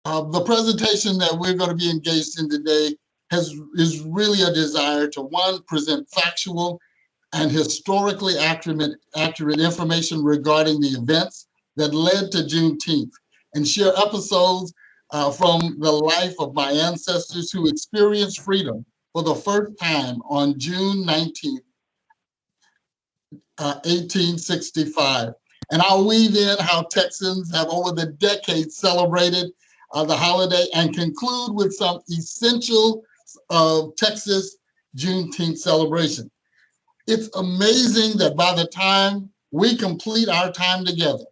The presentation that we're going to be engaged in today is really a desire to, one, present factual and historically accurate information regarding the events that led to Juneteenth, and share episodes from the life of my ancestors who experienced freedom for the first time on June 19th, 1865. And I'll weave in how Texans have over the decades celebrated the holiday, and conclude with some essential Texas Juneteenth celebration. It's amazing that by the time we complete our time together,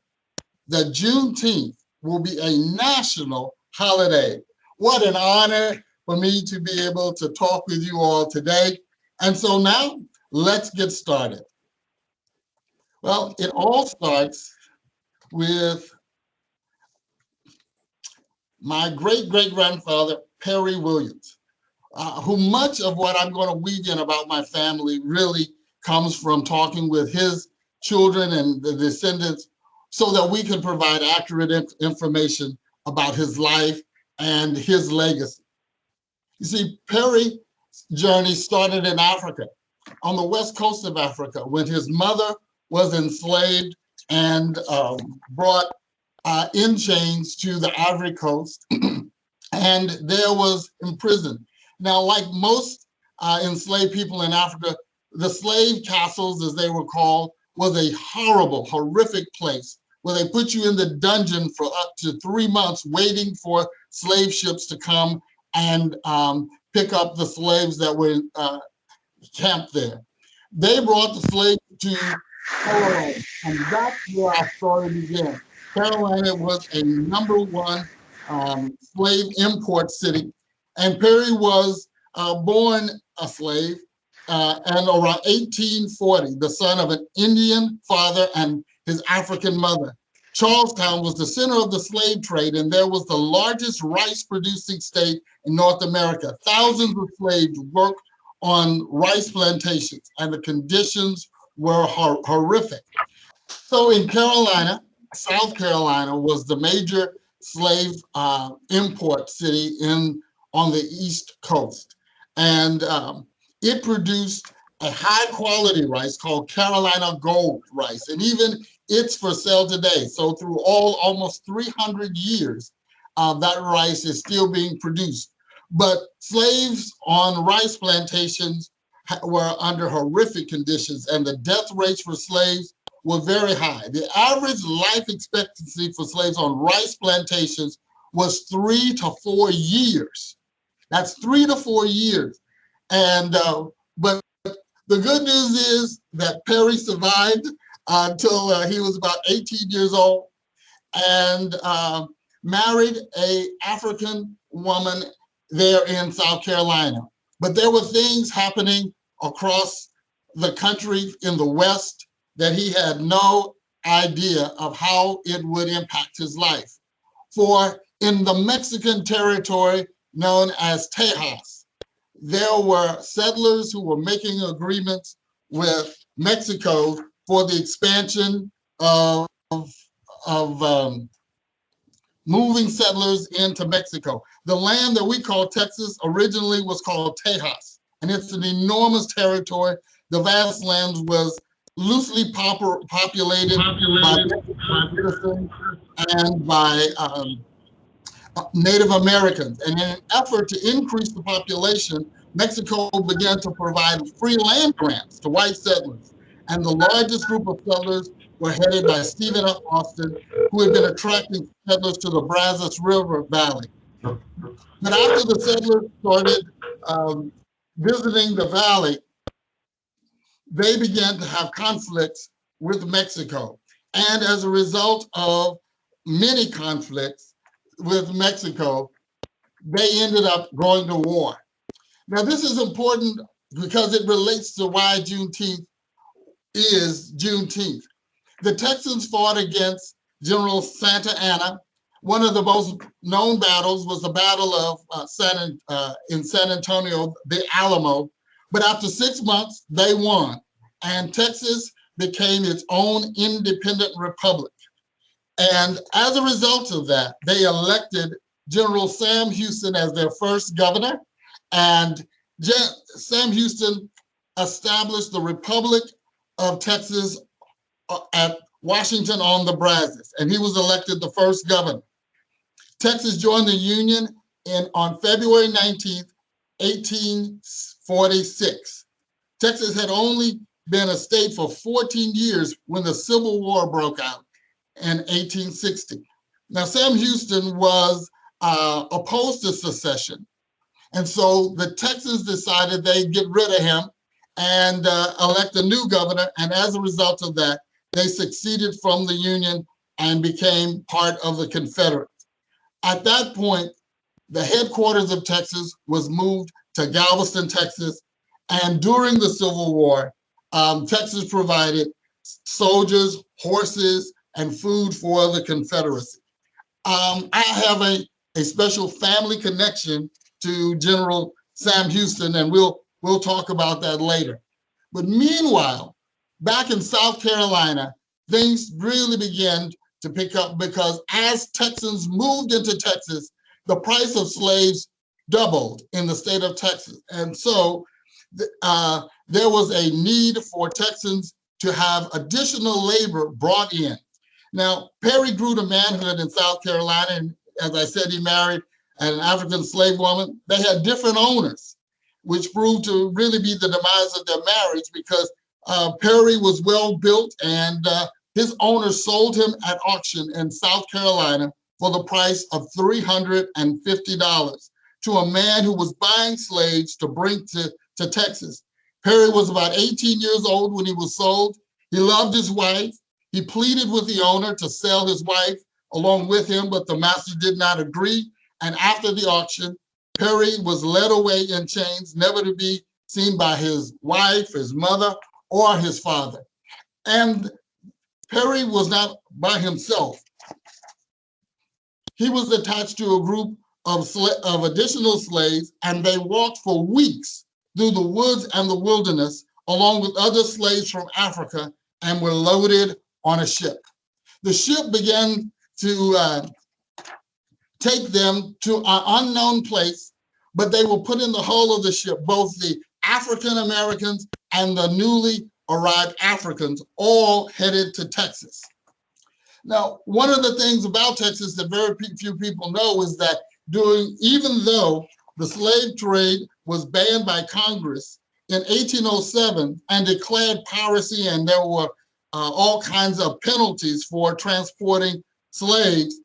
that Juneteenth will be a national holiday. What an honor for me to be able to talk with you all today. And so now let's get started. Well, it all starts with my great-great-grandfather, Perry Williams, who much of what I'm going to weave in about my family really comes from talking with his children and the descendants, so that we can provide accurate information about his life and his legacy. You see, Perry's journey started in Africa, on the west coast of Africa, when his mother was enslaved and brought in chains to the Ivory Coast, and there was imprisoned. Now, like most enslaved people in Africa, the slave castles, as they were called, was a horrible, horrific place where they put you in the dungeon for up to 3 months waiting for slave ships to come and pick up the slaves that were camped there. They brought the slaves to Carolina, and that's where our story began. Carolina was a #1 slave import city, and Perry was born a slave, and around 1840, the son of an Indian father and his African mother. Charlestown was the center of the slave trade, and there was the largest rice-producing state in North America. Thousands of slaves worked on rice plantations, and the conditions were horrific. So in Carolina, South Carolina was the major slave import city on the East Coast. And it produced a high quality rice called Carolina Gold rice. And even it's for sale today. So through almost 300 years, that rice is still being produced. But slaves on rice plantations were under horrific conditions, and the death rates for slaves were very high. The average life expectancy for slaves on rice plantations was 3 to 4 years. That's 3 to 4 years. And but the good news is that Perry survived until he was about 18 years old, and married an African woman there in South Carolina. But there were things happening across the country in the West that he had no idea of how it would impact his life. For in the Mexican territory known as Tejas, there were settlers who were making agreements with Mexico for the expansion of moving settlers into Mexico. The land that we call Texas originally was called Tejas, and it's an enormous territory. The vast land was loosely populated by citizens and by Native Americans. And in an effort to increase the population, Mexico began to provide free land grants to white settlers. And the largest group of settlers were headed by Stephen F. Austin, who had been attracting settlers to the Brazos River Valley. But after the settlers started visiting the valley, they began to have conflicts with Mexico. And as a result of many conflicts with Mexico, they ended up going to war. Now, this is important because it relates to why Juneteenth is Juneteenth. The Texans fought against General Santa Anna. One of the most known battles was the Battle of in San Antonio, the Alamo. But after 6 months, they won, and Texas became its own independent republic. And as a result of that, they elected General Sam Houston as their first governor, and Sam Houston established the Republic of Texas at Washington on the Brazos, and he was elected the first governor. Texas joined the Union on February 19th, 1846. Texas had only been a state for 14 years when the Civil War broke out in 1860. Now, Sam Houston was opposed to secession, and so the Texans decided they'd get rid of him and elect a new governor, and as a result of that, they seceded from the Union and became part of the Confederates. At that point, the headquarters of Texas was moved to Galveston, Texas, and during the Civil War, Texas provided soldiers, horses, and food for the Confederacy. I have a special family connection to General Sam Houston, and we'll talk about that later. But meanwhile, back in South Carolina, things really began to pick up because as Texans moved into Texas, the price of slaves doubled in the state of Texas. And so there was a need for Texans to have additional labor brought in. Now, Perry grew to manhood in South Carolina, and as I said, he married an African slave woman. They had different owners, which proved to really be the demise of their marriage because Perry was well built, and his owner sold him at auction in South Carolina for the price of $350 to a man who was buying slaves to bring to Texas. Perry was about 18 years old when he was sold. He loved his wife. He pleaded with the owner to sell his wife along with him, but the master did not agree. And after the auction, Perry was led away in chains, never to be seen by his wife, his mother, or his father. And Perry was not by himself. He was attached to a group of additional slaves, and they walked for weeks through the woods and the wilderness, along with other slaves from Africa, and were loaded on a ship. The ship began to take them to an unknown place, but they were put in the hull of the ship, both the African Americans and the newly arrived Africans, all headed to Texas. Now, one of the things about Texas that very few people know is that even though the slave trade was banned by Congress in 1807 and declared piracy, and there were all kinds of penalties for transporting slaves,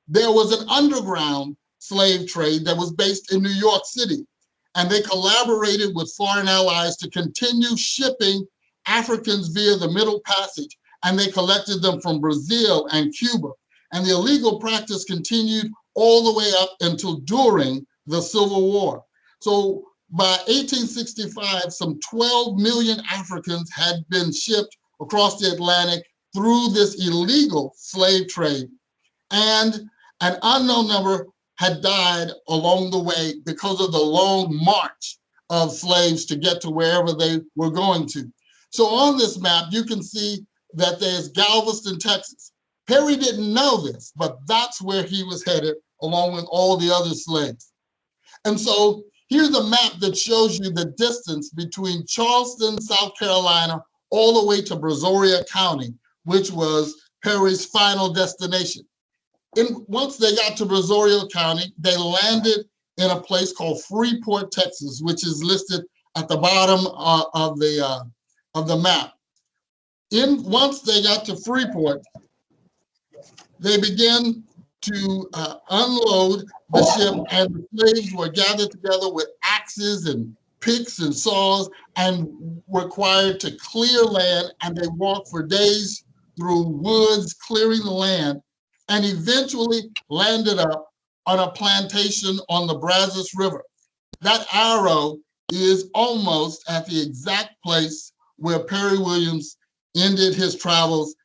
there was an underground slave trade that was based in New York City. And they collaborated with foreign allies to continue shipping Africans via the Middle Passage. And they collected them from Brazil and Cuba. And the illegal practice continued all the way up until during the Civil War. So by 1865, some 12 million Africans had been shipped across the Atlantic through this illegal slave trade. And an unknown number had died along the way because of the long march of slaves to get to wherever they were going to. So on this map, you can see that there's Galveston, Texas. Perry didn't know this, but that's where he was headed along with all the other slaves. And so here's a map that shows you the distance between Charleston, South Carolina, all the way to Brazoria County, which was Perry's final destination. Once they got to Brazoria County, they landed in a place called Freeport, Texas, which is listed at the bottom of the map. Once they got to Freeport, they began to unload the ship, and the slaves were gathered together with axes and picks and saws and required to clear land, and they walked for days through woods, clearing the land, and eventually landed up on a plantation on the Brazos River. That arrow is almost at the exact place where Perry Williams ended his travels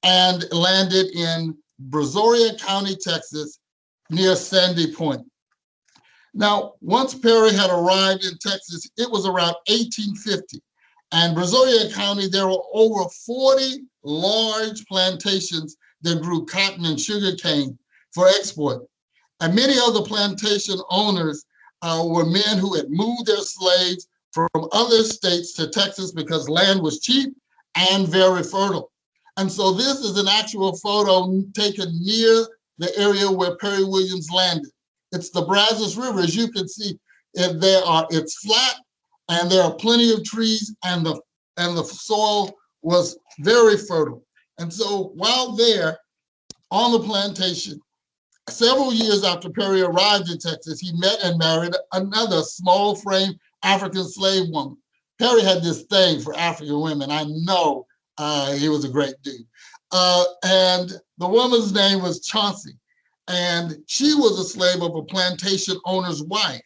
and landed in Brazoria County, Texas, near Sandy Point. Now, once Perry had arrived in Texas, it was around 1850. And Brazoria County, there were over 40 large plantations that grew cotton and sugar cane for export. And many of the plantation owners were men who had moved their slaves from other states to Texas because land was cheap and very fertile. And so this is an actual photo taken near the area where Perry Williams landed. It's the Brazos River. As you can see, it's flat and there are plenty of trees, and the soil was very fertile. And so while there on the plantation, several years after Perry arrived in Texas, he met and married another small frame African slave woman. Perry had this thing for African women. I know he was a great dude. And the woman's name was Chauncey. And she was a slave of a plantation owner's wife.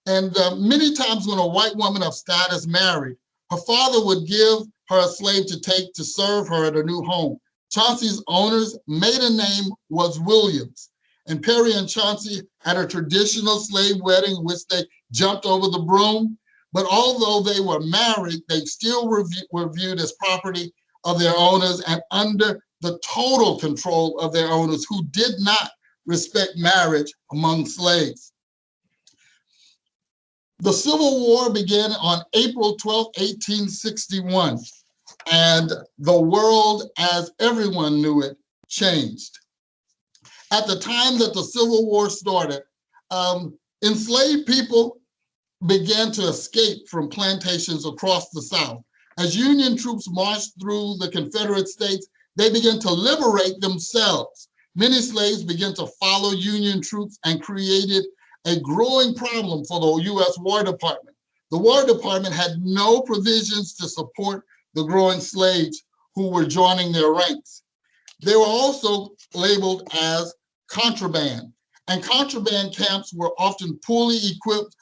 And many times when a white woman of status married, her father would give her a slave to take to serve her at a new home. Chauncey's owner's maiden name was Williams. And Perry and Chauncey had a traditional slave wedding in which they jumped over the broom. But although they were married, they still were viewed as property of their owners and under the total control of their owners, who did not respect marriage among slaves. The Civil War began on April 12, 1861, and the world, as everyone knew it, changed. At the time that the Civil War started, enslaved people began to escape from plantations across the South. As Union troops marched through the Confederate states, they began to liberate themselves. Many slaves began to follow Union troops and created a growing problem for the U.S. War Department. The War Department had no provisions to support the growing slaves who were joining their ranks. They were also labeled as contraband, and contraband camps were often poorly equipped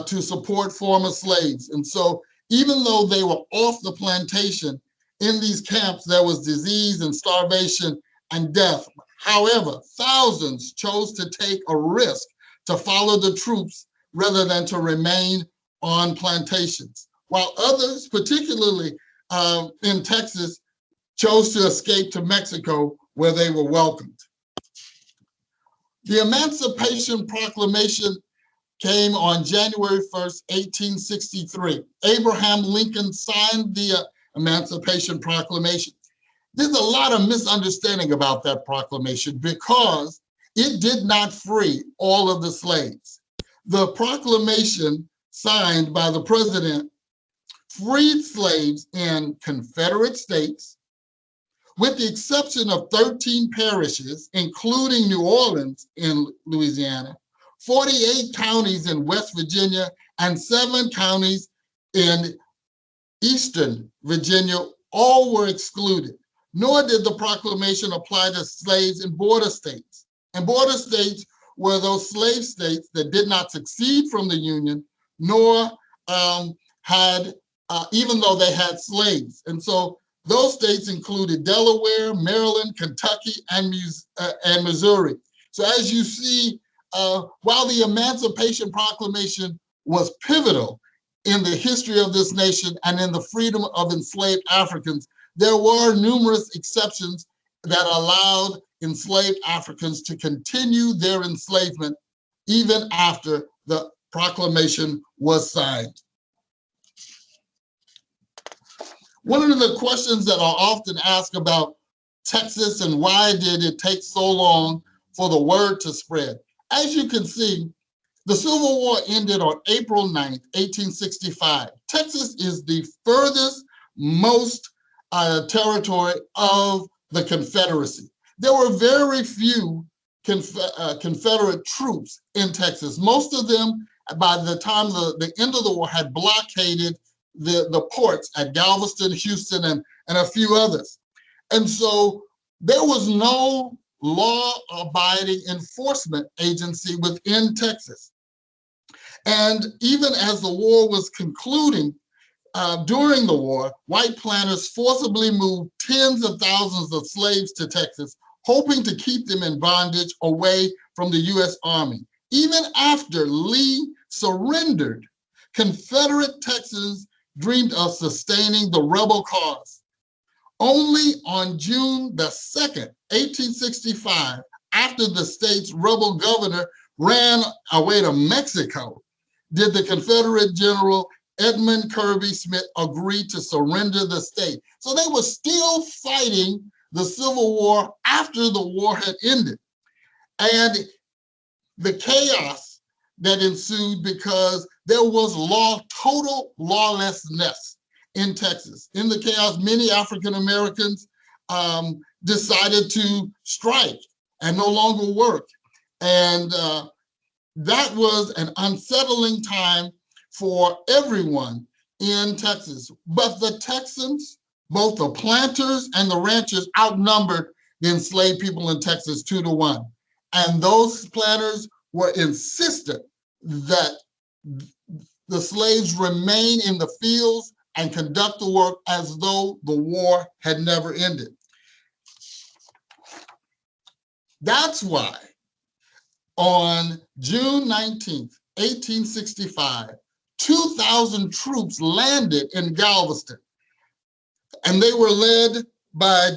to support former slaves. And so even though they were off the plantation, in these camps there was disease and starvation and death. However, thousands chose to take a risk to follow the troops rather than to remain on plantations, while others, particularly in Texas, chose to escape to Mexico, where they were welcomed. The Emancipation Proclamation came on January 1st, 1863. Abraham Lincoln signed the Emancipation Proclamation. There's a lot of misunderstanding about that proclamation because it did not free all of the slaves. The proclamation signed by the president freed slaves in Confederate states, with the exception of 13 parishes, including New Orleans in Louisiana, 48 counties in West Virginia, and 7 counties in Eastern Virginia. All were excluded. Nor did the proclamation apply to slaves in border states. And border states were those slave states that did not secede from the Union, nor even though they had slaves. And so those states included Delaware, Maryland, Kentucky, and Missouri. So as you see, while the Emancipation Proclamation was pivotal in the history of this nation and in the freedom of enslaved Africans, there were numerous exceptions that allowed enslaved Africans to continue their enslavement even after the proclamation was signed. One of the questions that are often asked about Texas and why did it take so long for the word to spread? As you can see, the Civil War ended on April 9th, 1865. Texas is the furthest most territory of the Confederacy. There were very few Confederate troops in Texas. Most of them, by the time the end of the war, had blockaded the ports at Galveston, Houston, and a few others. And so there was no law-abiding enforcement agency within Texas. And even as the war was concluding, during the war, white planters forcibly moved tens of thousands of slaves to Texas, hoping to keep them in bondage away from the U.S. Army. Even after Lee surrendered, Confederate Texans dreamed of sustaining the rebel cause. Only on June the 2nd, 1865, after the state's rebel governor ran away to Mexico, did the Confederate General Edmund Kirby Smith agree to surrender the state. So they were still fighting the Civil War after the war had ended. And the chaos that ensued because there was total lawlessness in Texas. In the chaos, many African Americans decided to strike and no longer work. And that was an unsettling time for everyone in Texas. But the Texans, both the planters and the ranchers, outnumbered the enslaved people in Texas 2-1. And those planters were insistent that the slaves remain in the fields and conduct the work as though the war had never ended. That's why on June 19th, 1865, 2,000 troops landed in Galveston, and they were led by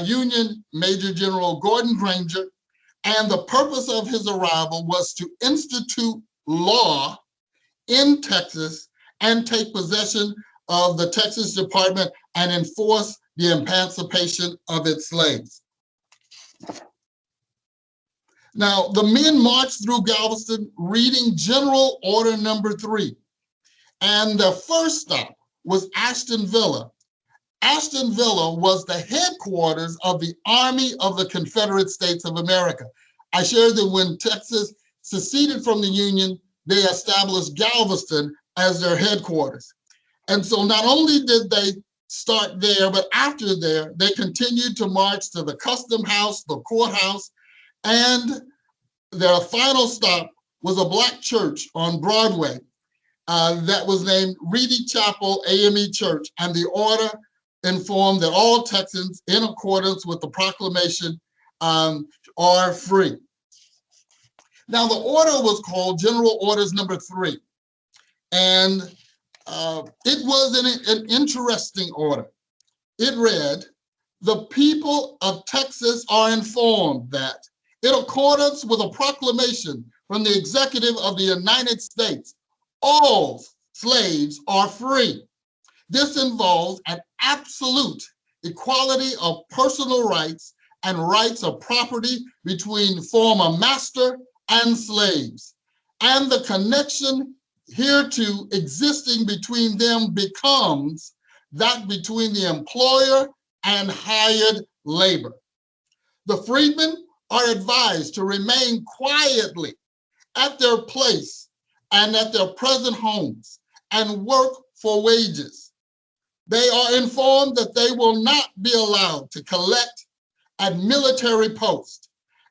Union Major General Gordon Granger, and the purpose of his arrival was to institute law in Texas and take possession of the Texas Department and enforce the emancipation of its slaves. Now, the men marched through Galveston reading General Order Number 3, and the first stop was Ashton Villa. Ashton Villa was the headquarters of the Army of the Confederate States of America. I shared that when Texas seceded from the Union, they established Galveston as their headquarters. And so not only did they start there, but after there, they continued to march to the Custom House, the courthouse, and their final stop was a Black church on Broadway that was named Reedy Chapel AME Church, and the order informed that all Texans, in accordance with the proclamation, are free. Now, the order was called General Orders Number 3, and it was an interesting order. It read, "The people of Texas are informed that, in accordance with a proclamation from the Executive of the United States, all slaves are free. This involves an absolute equality of personal rights and rights of property between former master and slaves, and the connection hereto existing between them becomes that between the employer and hired labor. The freedmen are advised to remain quietly at their place and at their present homes and work for wages. They are informed that they will not be allowed to collect at military posts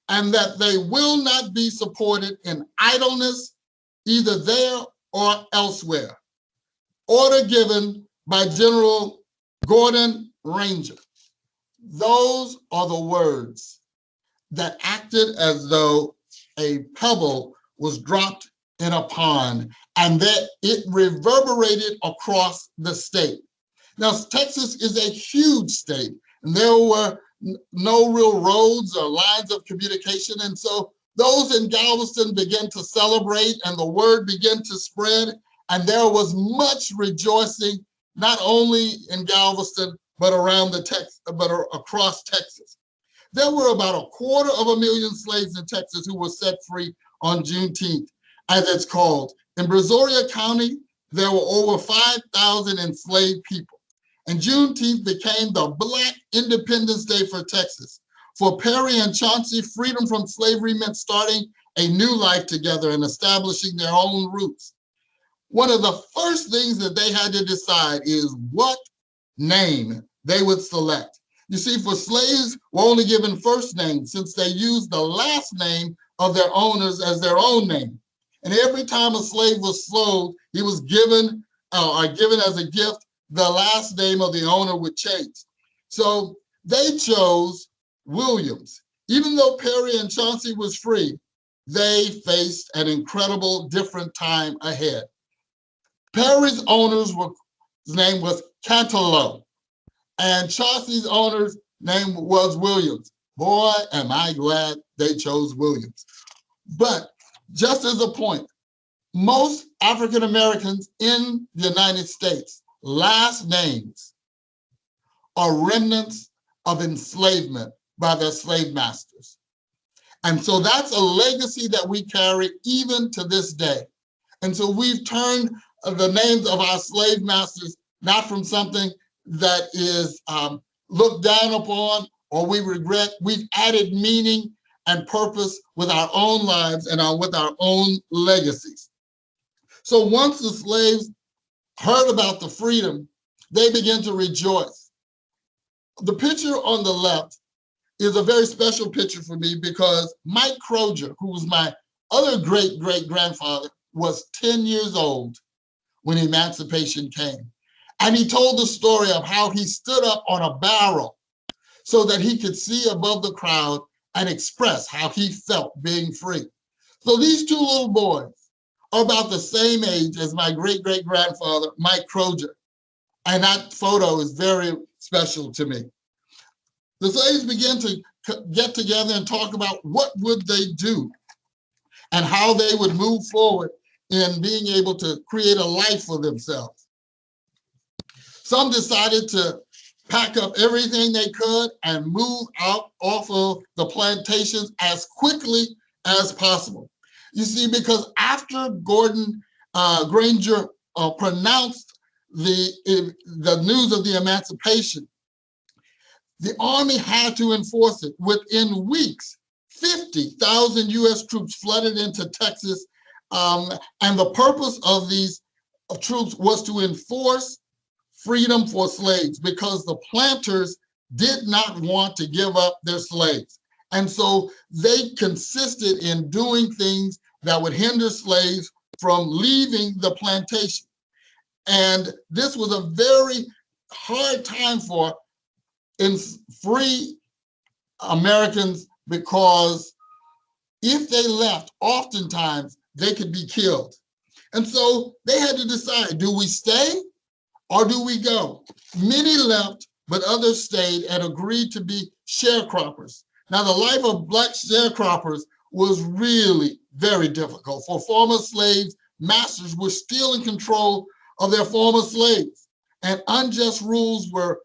and that they will not be supported in idleness either there or elsewhere." Order given by General Gordon Granger. Those are the words that acted as though a pebble was dropped in a pond and that it reverberated across the state. Now, Texas is a huge state, and there were no real roads or lines of communication. And so those in Galveston began to celebrate, and the word began to spread. And there was much rejoicing, not only in Galveston, but across Texas. There were about 250,000 slaves in Texas who were set free on Juneteenth, as it's called. In Brazoria County, there were over 5,000 enslaved people. And Juneteenth became the Black Independence Day for Texas. For Perry and Chauncey, freedom from slavery meant starting a new life together and establishing their own roots. One of the first things that they had to decide is what name they would select. You see, for slaves were only given first names since they used the last name of their owners as their own name. And every time a slave was sold, he was given as a gift, the last name of the owner would change. So they chose Williams. Even though Perry and Chauncey was free, they faced an incredible different time ahead. Perry's owner's name was Cantaloupe, and Chauncey's owner's name was Williams. Boy, am I glad they chose Williams. But just as a point, most African Americans in the United States, last names are remnants of enslavement by their slave masters. And so that's a legacy that we carry even to this day. And so we've turned the names of our slave masters not from something that is looked down upon or we regret. We've added meaning and purpose with our own lives and with our own legacies. So once the slaves heard about the freedom, they began to rejoice. The picture on the left is a very special picture for me because Mike Crozier, who was my other great-great-grandfather, was 10 years old when emancipation came. And he told the story of how he stood up on a barrel so that he could see above the crowd and express how he felt being free. So these two little boys are about the same age as my great-great-grandfather, Mike Crozier. And that photo is very special to me. The slaves began to get together and talk about what would they do and how they would move forward in being able to create a life for themselves. Some decided to pack up everything they could and move out off of the plantations as quickly as possible. You see, because after Gordon Granger pronounced the news of the emancipation, the Army had to enforce it. Within weeks, 50,000 U.S. troops flooded into Texas, and the purpose of these troops was to enforce freedom for slaves because the planters did not want to give up their slaves. And so they consisted in doing things that would hinder slaves from leaving the plantation. And this was a very hard time for free Americans because if they left, oftentimes they could be killed. And so they had to decide, do we stay or do we go? Many left, but others stayed and agreed to be sharecroppers. Now, the life of Black sharecroppers was really very difficult. For former slaves, masters were still in control of their former slaves, and unjust rules were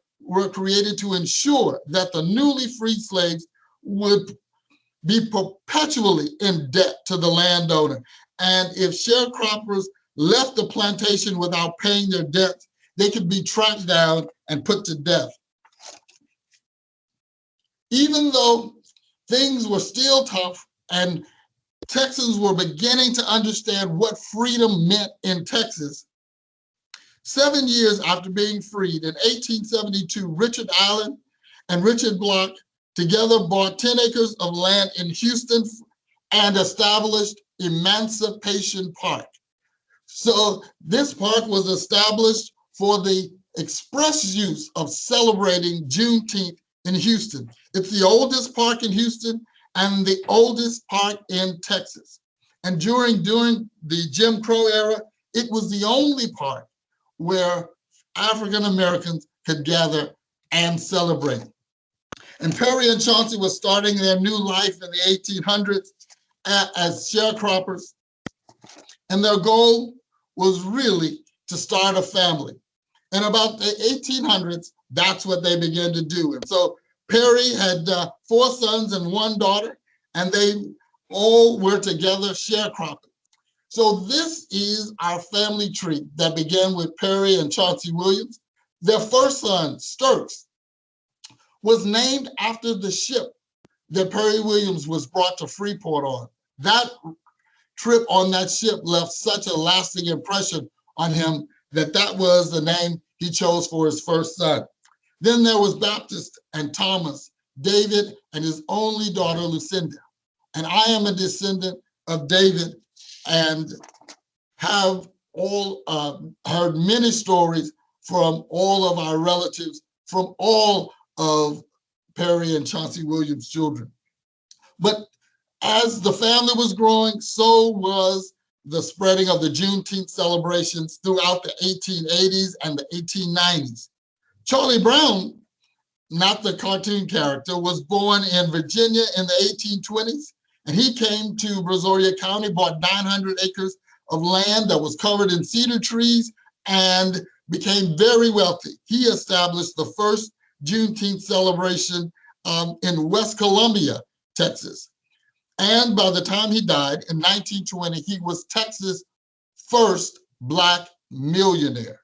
created to ensure that the newly freed slaves would be perpetually in debt to the landowner. And if sharecroppers left the plantation without paying their debts, they could be tracked down and put to death. Even though things were still tough and Texans were beginning to understand what freedom meant in Texas, 7 years after being freed in 1872, Richard Allen and Richard Block together bought 10 acres of land in Houston and established Emancipation Park. So this park was established for the express use of celebrating Juneteenth in Houston. It's the oldest park in Houston and the oldest park in Texas. And during the Jim Crow era, it was the only park where African Americans could gather and celebrate. And Perry and Chauncey were starting their new life in the 1800s as sharecroppers. And their goal was really to start a family. In about the 1800s, that's what they began to do. And so Perry had 4 sons and 1 daughter, and they all were together sharecropping. So this is our family tree that began with Perry and Chauncey Williams. Their first son, Sturks, was named after the ship that Perry Williams was brought to Freeport on. That trip on that ship left such a lasting impression on him that was the name he chose for his first son. Then there was Baptist and Thomas, David, and his only daughter, Lucinda. And I am a descendant of David and have all heard many stories from all of our relatives, from all of Perry and Chauncey Williams' children. But as the family was growing, so was the spreading of the Juneteenth celebrations throughout the 1880s and the 1890s. Charlie Brown not the cartoon character, was born in Virginia in the 1820s. And he came to Brazoria County, bought 900 acres of land that was covered in cedar trees, and became very wealthy. He established the first Juneteenth celebration in West Columbia, Texas. And by the time he died in 1920, he was Texas' first Black millionaire.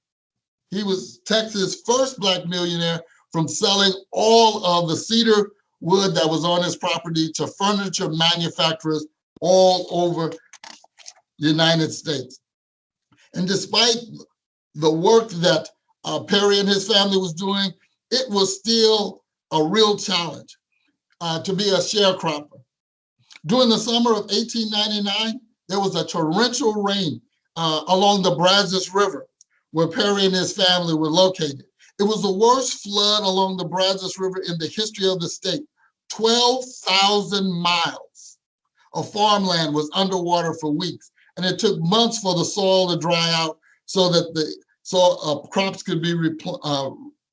He was Texas' first Black millionaire from selling all of the cedar wood that was on his property to furniture manufacturers all over the United States. And despite the work that Perry and his family was doing, it was still a real challenge to be a sharecropper. During the summer of 1899, there was a torrential rain along the Brazos River, where Perry and his family were located. It was the worst flood along the Brazos River in the history of the state. 12,000 miles of farmland was underwater for weeks, and it took months for the soil to dry out so that the crops could be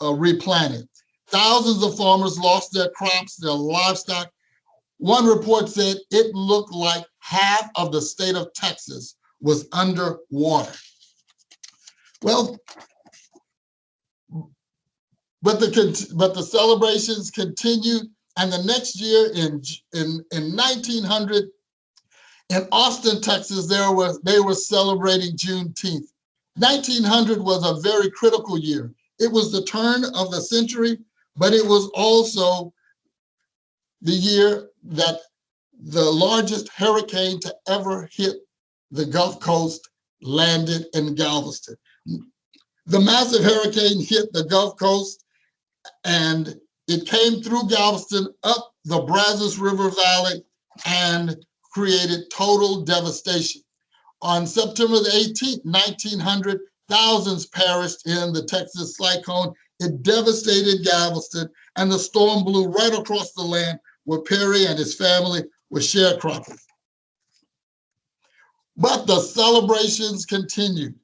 replanted. Thousands of farmers lost their crops, their livestock. One report said it looked like half of the state of Texas was underwater. Well, but the celebrations continued, and the next year in 1900, in Austin, Texas, they were celebrating Juneteenth. 1900 was a very critical year. It was the turn of the century, but it was also the year that the largest hurricane to ever hit the Gulf Coast landed in Galveston. The massive hurricane hit the Gulf Coast, and it came through Galveston up the Brazos River Valley and created total devastation. On September the 18th, 1900, thousands perished in the Texas cyclone. It devastated Galveston, and the storm blew right across the land where Perry and his family were sharecroppers. But the celebrations continued.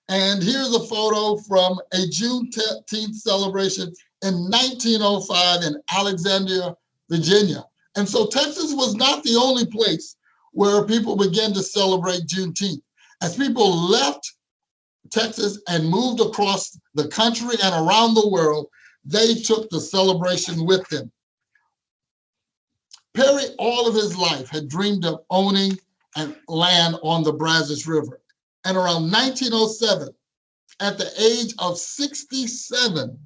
And here's a photo from a Juneteenth celebration in 1905 in Alexandria, Virginia. And so Texas was not the only place where people began to celebrate Juneteenth. As people left Texas and moved across the country and around the world, they took the celebration with them. Perry, all of his life, had dreamed of owning land on the Brazos River. And around 1907, at the age of 67,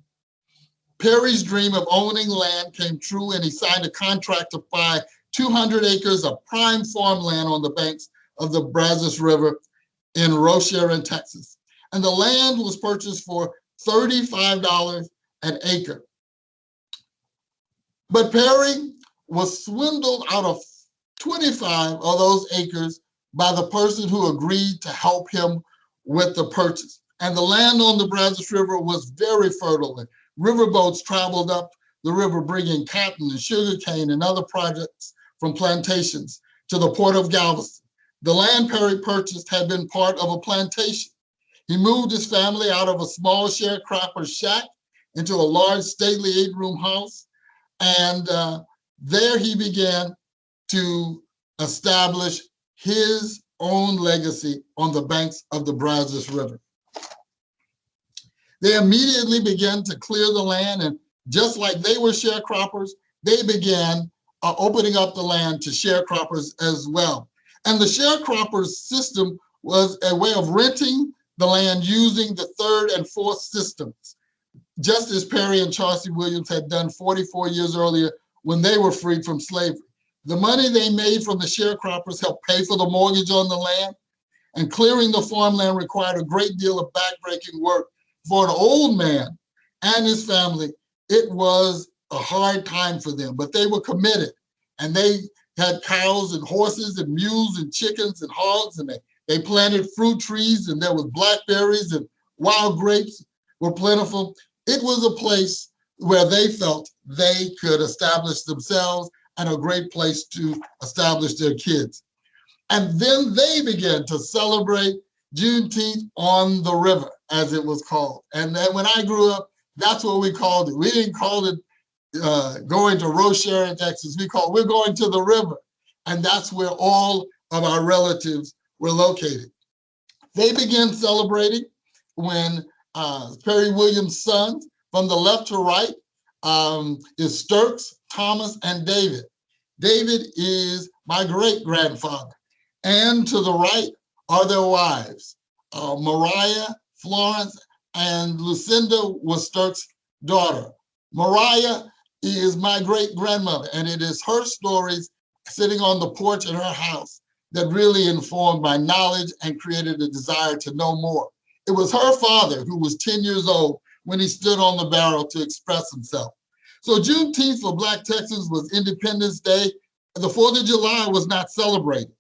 Perry's dream of owning land came true, and he signed a contract to buy 200 acres of prime farmland on the banks of the Brazos River in Rochelle, in Texas. And the land was purchased for $35 an acre. But Perry was swindled out of 25 of those acres by the person who agreed to help him with the purchase. And the land on the Brazos River was very fertile. And riverboats traveled up the river bringing cotton and sugarcane and other products from plantations to the port of Galveston. The land Perry purchased had been part of a plantation. He moved his family out of a small sharecropper shack into a large, stately 8-room house. And there he began to establish his own legacy on the banks of the Brazos River. They immediately began to clear the land, and just like they were sharecroppers, they began opening up the land to sharecroppers as well. And the sharecroppers system was a way of renting the land using the third and fourth systems, just as Perry and Chauncey Williams had done 44 years earlier when they were freed from slavery. The money they made from the sharecroppers helped pay for the mortgage on the land, and clearing the farmland required a great deal of backbreaking work. For an old man and his family, it was a hard time for them, but they were committed, and they had cows and horses and mules and chickens and hogs, and they planted fruit trees, and there was blackberries and wild grapes were plentiful. It was a place where they felt they could establish themselves and a great place to establish their kids. And then they began to celebrate Juneteenth on the river, as it was called. And then when I grew up, that's what we called it. We didn't call it going to Rochelle, Texas. We're going to the river. And that's where all of our relatives were located. They began celebrating when Perry Williams' sons, from the left to right, is Sturks, Thomas, and David. David is my great-grandfather. And to the right are their wives. Mariah, Florence, and Lucinda was Sturks' daughter. Mariah is my great-grandmother, and it is her stories sitting on the porch in her house that really informed my knowledge and created a desire to know more. It was her father who was 10 years old when he stood on the barrel to express himself. So Juneteenth for Black Texans was Independence Day. The 4th of July was not celebrated.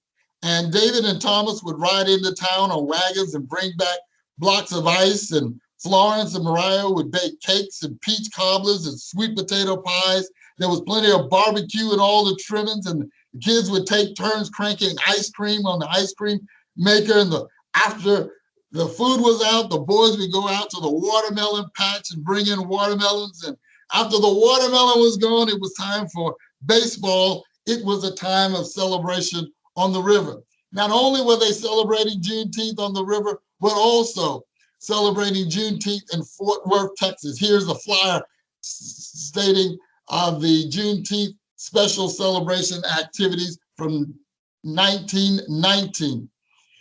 And David and Thomas would ride into town on wagons and bring back blocks of ice, and Florence and Mariah would bake cakes and peach cobblers and sweet potato pies. There was plenty of barbecue and all the trimmings, and the kids would take turns cranking ice cream on the ice cream maker. And after the food was out, the boys would go out to the watermelon patch and bring in watermelons. And after the watermelon was gone, it was time for baseball. It was a time of celebration on the river. Not only were they celebrating Juneteenth on the river, but also celebrating Juneteenth in Fort Worth, Texas. Here's a flyer stating the Juneteenth special celebration activities from 1919.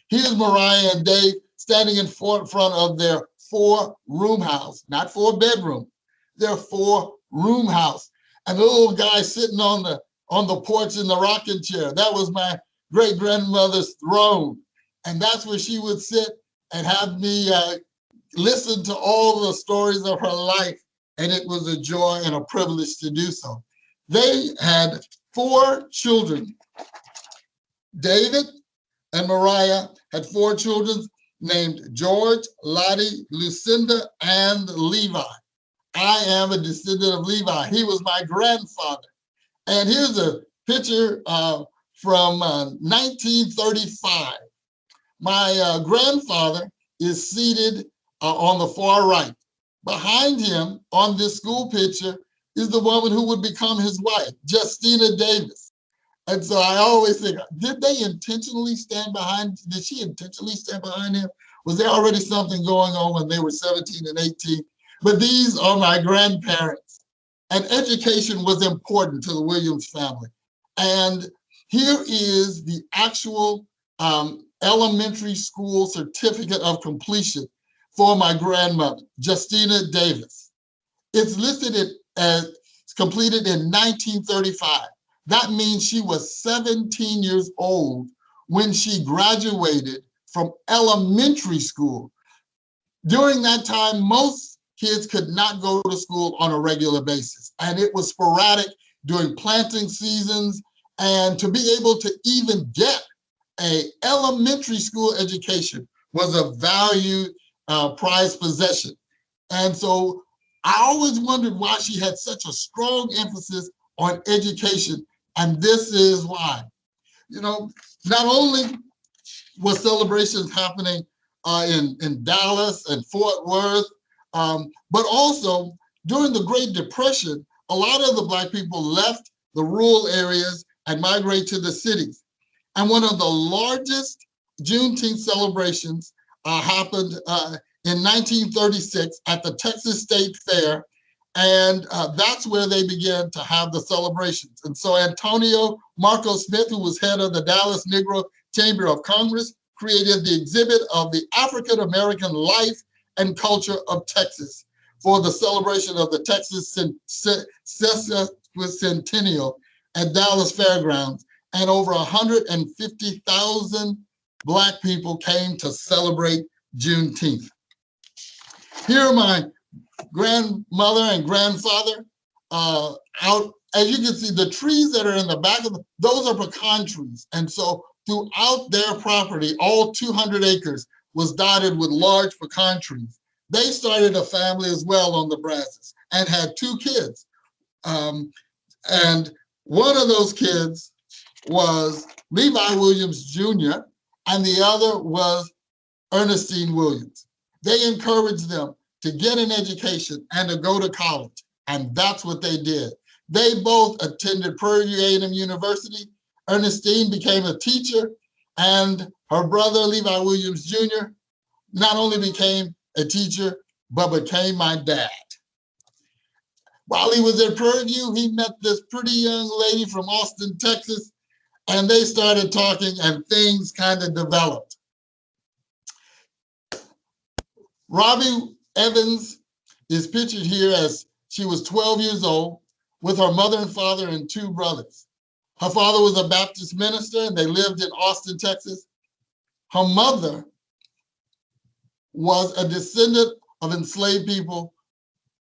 Here's Mariah and Dave standing in front of their 4-room house, not 4-bedroom, their 4-room house. And the little guy sitting on the porch in the rocking chair, that was my great-grandmother's throne. And that's where she would sit and have me listen to all the stories of her life. And it was a joy and a privilege to do so. They had 4 children. David and Mariah had 4 children named George, Lottie, Lucinda, and Levi. I am a descendant of Levi. He was my grandfather. And here's a picture from 1935. My grandfather is seated on the far right. Behind him on this school picture is the woman who would become his wife, Justina Davis. And so I always think, did they intentionally stand behind, did she intentionally stand behind him? Was there already something going on when they were 17 and 18? But these are my grandparents. And education was important to the Williams family. And here is the actual elementary school certificate of completion for my grandmother, Justina Davis. It's listed as completed in 1935. That means she was 17 years old when she graduated from elementary school. During that time, most kids could not go to school on a regular basis, and it was sporadic during planting seasons. And to be able to even get an elementary school education was a valued prized possession. And so I always wondered why she had such a strong emphasis on education. And this is why. You know, not only were celebrations happening in Dallas and Fort Worth, but also during the Great Depression, a lot of the Black people left the rural areas and migrated to the cities. And one of the largest Juneteenth celebrations happened in 1936 at the Texas State Fair. And that's where they began to have the celebrations. And so Antonio Marco Smith, who was head of the Dallas Negro Chamber of Commerce, created the exhibit of the African American life and culture of Texas for the celebration of the Texas Centennial at Dallas Fairgrounds. And over 150,000 Black people came to celebrate Juneteenth. Here are my grandmother and grandfather out. As you can see, the trees that are in the back of those are pecan trees. And so throughout their property, all 200 acres was dotted with large pecan trees. They started a family as well on the Brazos and had 2 kids. And one of those kids was Levi Williams Jr., and the other was Ernestine Williams. They encouraged them to get an education and to go to college. And that's what they did. They both attended Prairie View A&M University. Ernestine became a teacher, and her brother, Levi Williams Jr., not only became a teacher, but became my dad. While he was at Prairie View, he met this pretty young lady from Austin, Texas, and they started talking and things kind of developed. Robbie Evans is pictured here as she was 12 years old with her mother and father and two brothers. Her father was a Baptist minister and they lived in Austin, Texas. Her mother was a descendant of enslaved people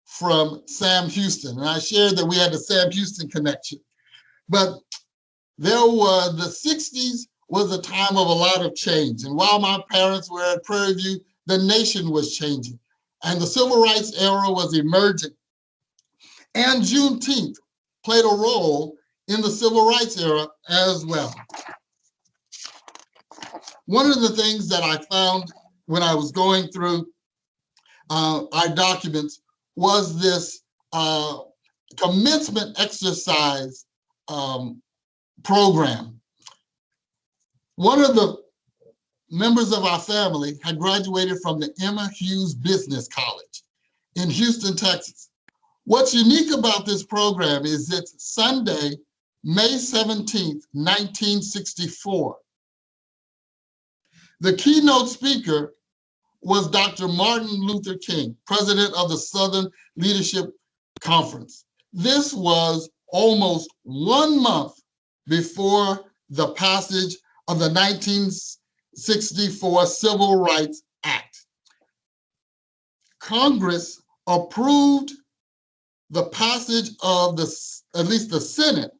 from Sam Houston. And I shared that we had the Sam Houston connection. But the 60s was a time of a lot of change. And while my parents were at Prairie View, the nation was changing. And the civil rights era was emerging. And Juneteenth played a role in the civil rights era as well. One of the things that I found when I was going through our documents was this commencement exercise program. One of the members of our family had graduated from the Emma Hughes Business College in Houston, Texas. What's unique about this program is it's Sunday, May 17th, 1964. The keynote speaker was Dr. Martin Luther King, president of the Southern Leadership Conference. This was almost 1 month before the passage of the 1964 Civil Rights Act. Congress approved the passage of at least the Senate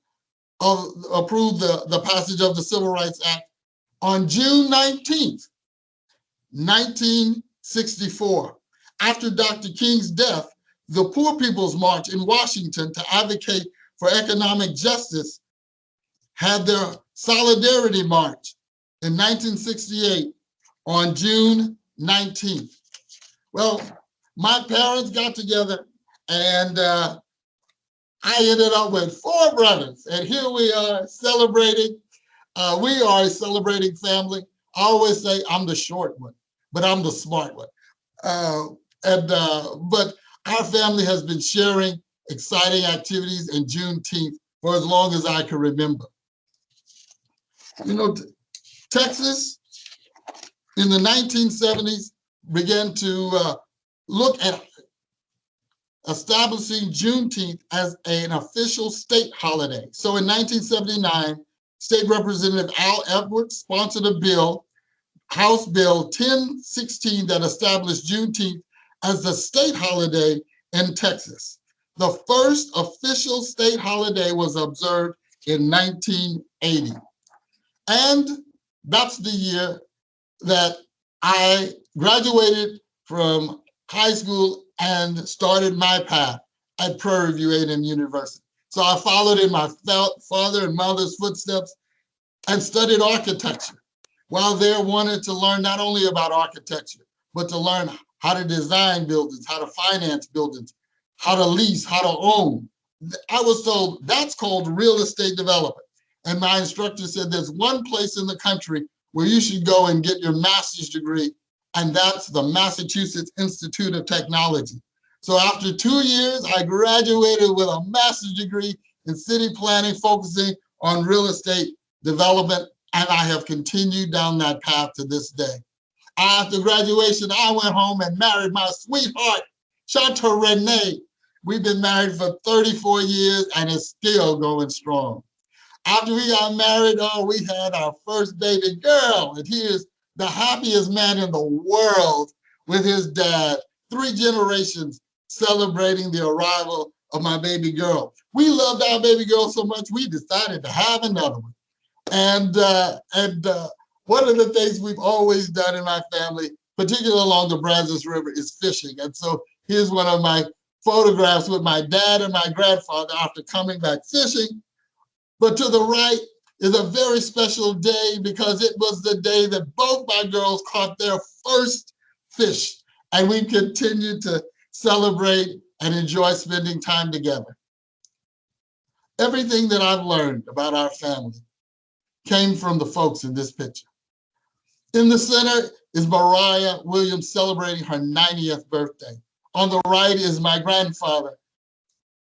approved the passage of the Civil Rights Act on June 19th, 1964. After Dr. King's death, the Poor People's March in Washington to advocate for economic justice had their Solidarity March in 1968 on June 19th. Well, my parents got together and I ended up with 4 brothers, and here we are celebrating. We are a celebrating family. I always say I'm the short one, but I'm the smart one. But our family has been sharing exciting activities in Juneteenth for as long as I can remember. You know, Texas in the 1970s began to look at establishing Juneteenth as an official state holiday. So in 1979, State Representative Al Edwards sponsored a bill, House Bill 1016, that established Juneteenth as the state holiday in Texas. The first official state holiday was observed in 1980. And that's the year that I graduated from high school and started my path at Prairie View A&M University. So I followed in my father and mother's footsteps and studied architecture. While there, wanted to learn not only about architecture, but to learn how to design buildings, how to finance buildings, how to lease, how to own. I was told that's called real estate development. And my instructor said there's one place in the country where you should go and get your master's degree, and that's the Massachusetts Institute of Technology. So after 2 years, I graduated with a master's degree in city planning, focusing on real estate development, and I have continued down that path to this day. After graduation, I went home and married my sweetheart, Chantal Renee. We've been married for 34 years and it's still going strong. After we got married, we had our first baby girl, and he is the happiest man in the world with his dad. 3 generations celebrating the arrival of my baby girl. We loved our baby girl so much, we decided to have another one. And one of the things we've always done in my family, particularly along the Brazos River, is fishing. And so here's one of my photographs with my dad and my grandfather after coming back fishing. But to the right is a very special day because it was the day that both my girls caught their first fish. And we continued to celebrate and enjoy spending time together. Everything that I've learned about our family came from the folks in this picture. In the center is Mariah Williams celebrating her 90th birthday. On the right is my grandfather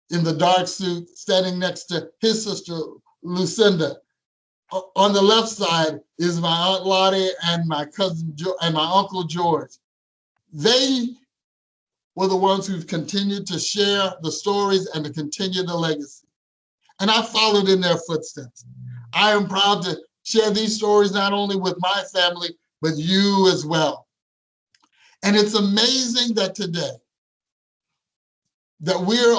in the dark suit standing next to his sister, Lucinda. On the left side is my Aunt Lottie and my cousin and my Uncle George. They were the ones who've continued to share the stories and to continue the legacy. And I followed in their footsteps. I am proud to share these stories not only with my family, but you as well. And it's amazing that today, that we're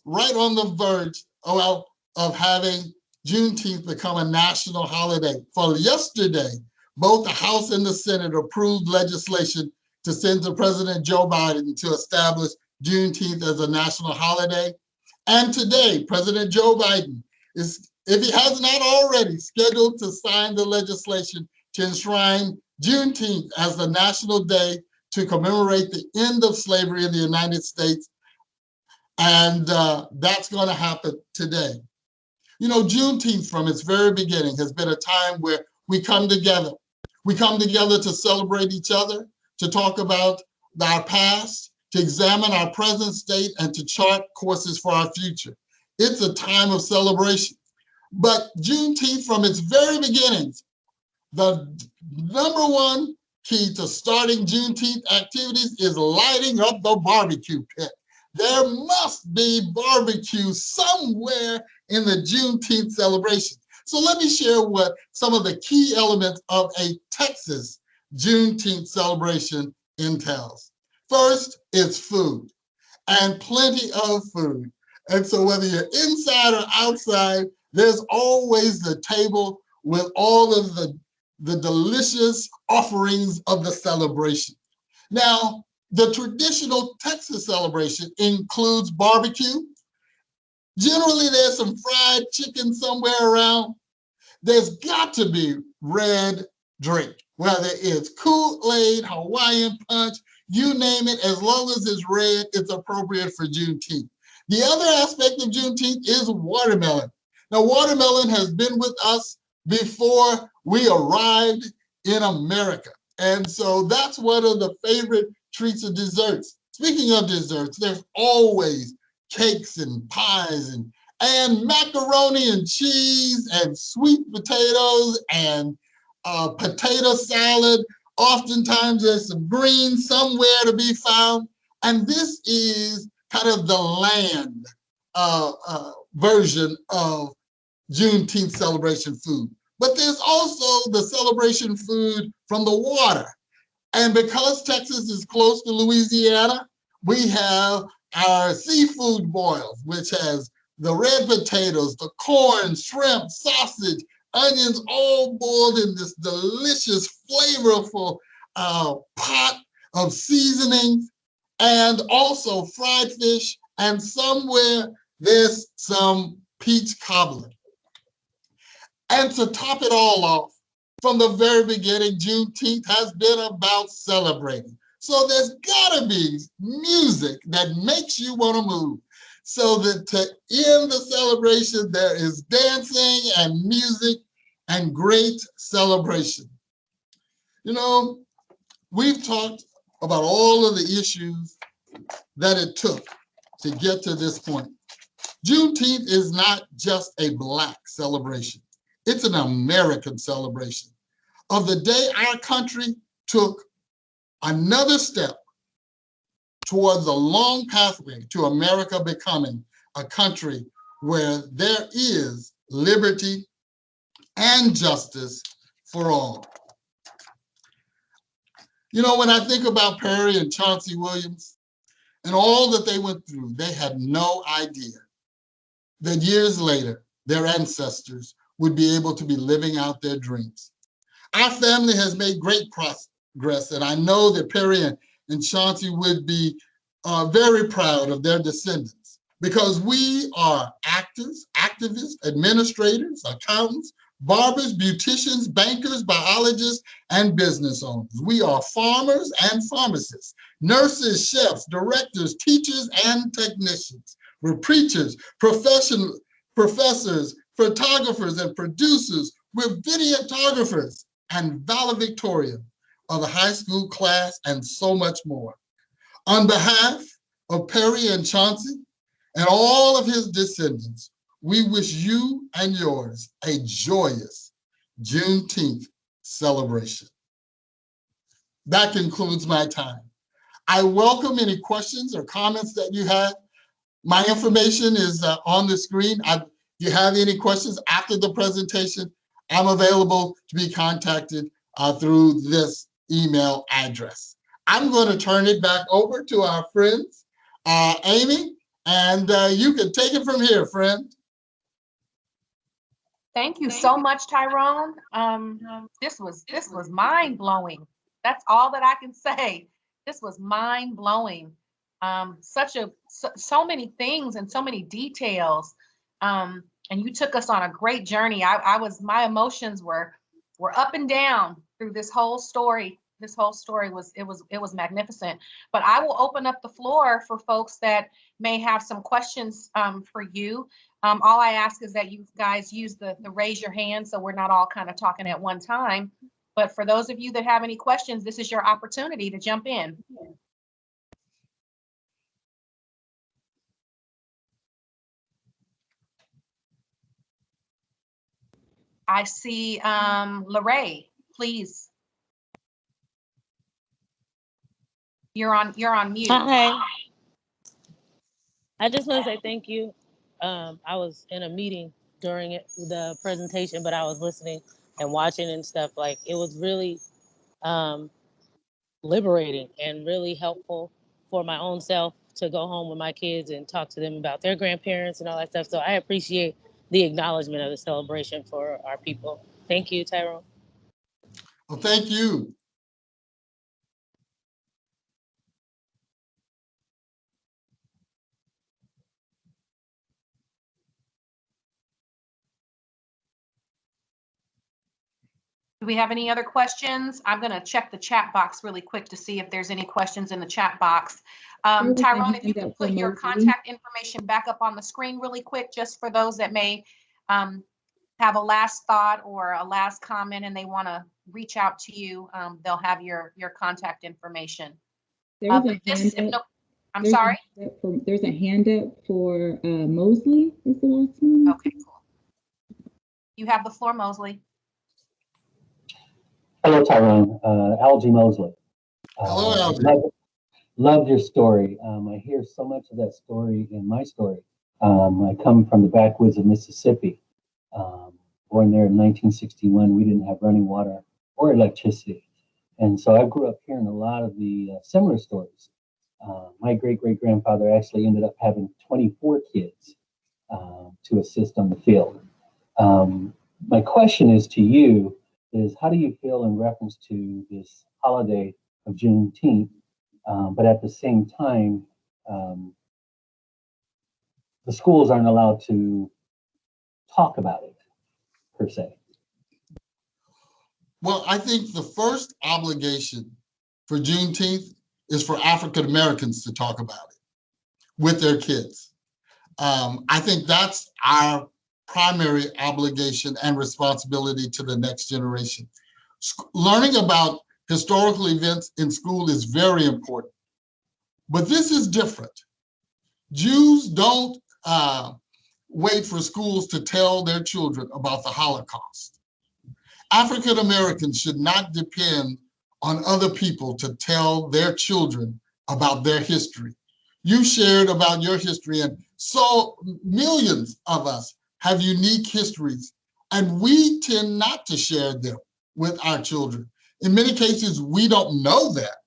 right on the verge of having Juneteenth become a national holiday. For yesterday, both the House and the Senate approved legislation to send to President Joe Biden to establish Juneteenth as a national holiday. And today, President Joe Biden is, if he has not already, scheduled to sign the legislation to enshrine Juneteenth as the national day to commemorate the end of slavery in the United States. And that's going to happen today. You know, Juneteenth from its very beginning has been a time where we come together. We come together to celebrate each other, to talk about our past, to examine our present state, and to chart courses for our future. It's a time of celebration. But Juneteenth from its very beginnings, the number one key to starting Juneteenth activities is lighting up the barbecue pit. There must be barbecue somewhere in the Juneteenth celebration. So let me share what some of the key elements of a Texas Juneteenth celebration entails. First, it's food, and plenty of food. And so whether you're inside or outside, there's always the table with all of the delicious offerings of the celebration. Now, the traditional Texas celebration includes barbecue. Generally, there's some fried chicken somewhere around. There's got to be red drink, whether it's Kool-Aid, Hawaiian Punch, you name it, as long as it's red, it's appropriate for Juneteenth. The other aspect of Juneteenth is watermelon. Now, watermelon has been with us before we arrived in America. And so that's one of the favorite treats of desserts. Speaking of desserts, there's always cakes and pies and macaroni and cheese and sweet potatoes and potato salad. Oftentimes there's some greens somewhere to be found. And this is kind of the land version of Juneteenth celebration food. But there's also the celebration food from the water. And because Texas is close to Louisiana, we have our seafood boils, which has the red potatoes, the corn, shrimp, sausage, onions, all boiled in this delicious, flavorful pot of seasonings, and also fried fish, and somewhere there's some peach cobbler. And to top it all off, from the very beginning, Juneteenth has been about celebrating. So there's gotta be music that makes you wanna move. So that to end the celebration, there is dancing and music and great celebration. You know, we've talked about all of the issues that it took to get to this point. Juneteenth is not just a Black celebration. It's an American celebration of the day our country took another step towards a long pathway to America becoming a country where there is liberty and justice for all. You know, when I think about Perry and Chauncey Williams and all that they went through, they had no idea that years later, their ancestors would be able to be living out their dreams. Our family has made great progress, and I know that Perry and Chauncey would be very proud of their descendants, because we are actors, activists, administrators, accountants, barbers, beauticians, bankers, biologists, and business owners. We are farmers and pharmacists, nurses, chefs, directors, teachers, and technicians. We're preachers, professors, photographers, and producers. We're videographers and valedictorian of the high school class and so much more. On behalf of Perry and Chauncey and all of his descendants, we wish you and yours a joyous Juneteenth celebration. That concludes my time. I welcome any questions or comments that you have. My information is on the screen. If you have any questions after the presentation, I'm available to be contacted through this email address. I'm going to turn it back over to our friends, Amy, and you can take it from here, friend. Thank you so much, Tyrone. This was mind-blowing. That's all that I can say. This was mind-blowing. So many things and so many details. And you took us on a great journey. My emotions were up and down through this whole story. This whole story was magnificent. But I will open up the floor for folks that may have some questions for you. All I ask is that you guys use the raise your hand so we're not all kind of talking at one time. But for those of you that have any questions, this is your opportunity to jump in. I see Lorraine, please. You're on mute. Hi. I just want to say thank you. I was in a meeting during the presentation, but I was listening and watching and stuff. Like, it was really liberating and really helpful for my own self to go home with my kids and talk to them about their grandparents and all that stuff. So I appreciate the acknowledgement of the celebration for our people. Thank you, Tyrone. Well, thank you. Do we have any other questions? I'm going to check the chat box really quick to see if there's any questions in the chat box. Tyrone, if you can put your contact information back up on the screen really quick, just for those that may have a last thought or a last comment and they want to reach out to you, they'll have your contact information. There's a hand up for Mosley is the last one. Okay, cool. You have the floor, Mosley. Hello, Tyrone. Algie Mosley. Hello, Algie. Loved your story. I hear so much of that story in my story. I come from the backwoods of Mississippi. Born there in 1961. We didn't have running water or electricity. And so I grew up hearing a lot of the similar stories. My great-great-grandfather actually ended up having 24 kids to assist on the field. My question is to you, is how do you feel in reference to this holiday of Juneteenth, but at the same time, the schools aren't allowed to talk about it, per se? Well, I think the first obligation for Juneteenth is for African Americans to talk about it with their kids. I think that's our primary obligation and responsibility to the next generation. Learning about historical events in school is very important, but this is different. Jews don't wait for schools to tell their children about the Holocaust. African Americans should not depend on other people to tell their children about their history. You shared about your history, and so millions of us have unique histories, and we tend not to share them with our children. In many cases, we don't know that,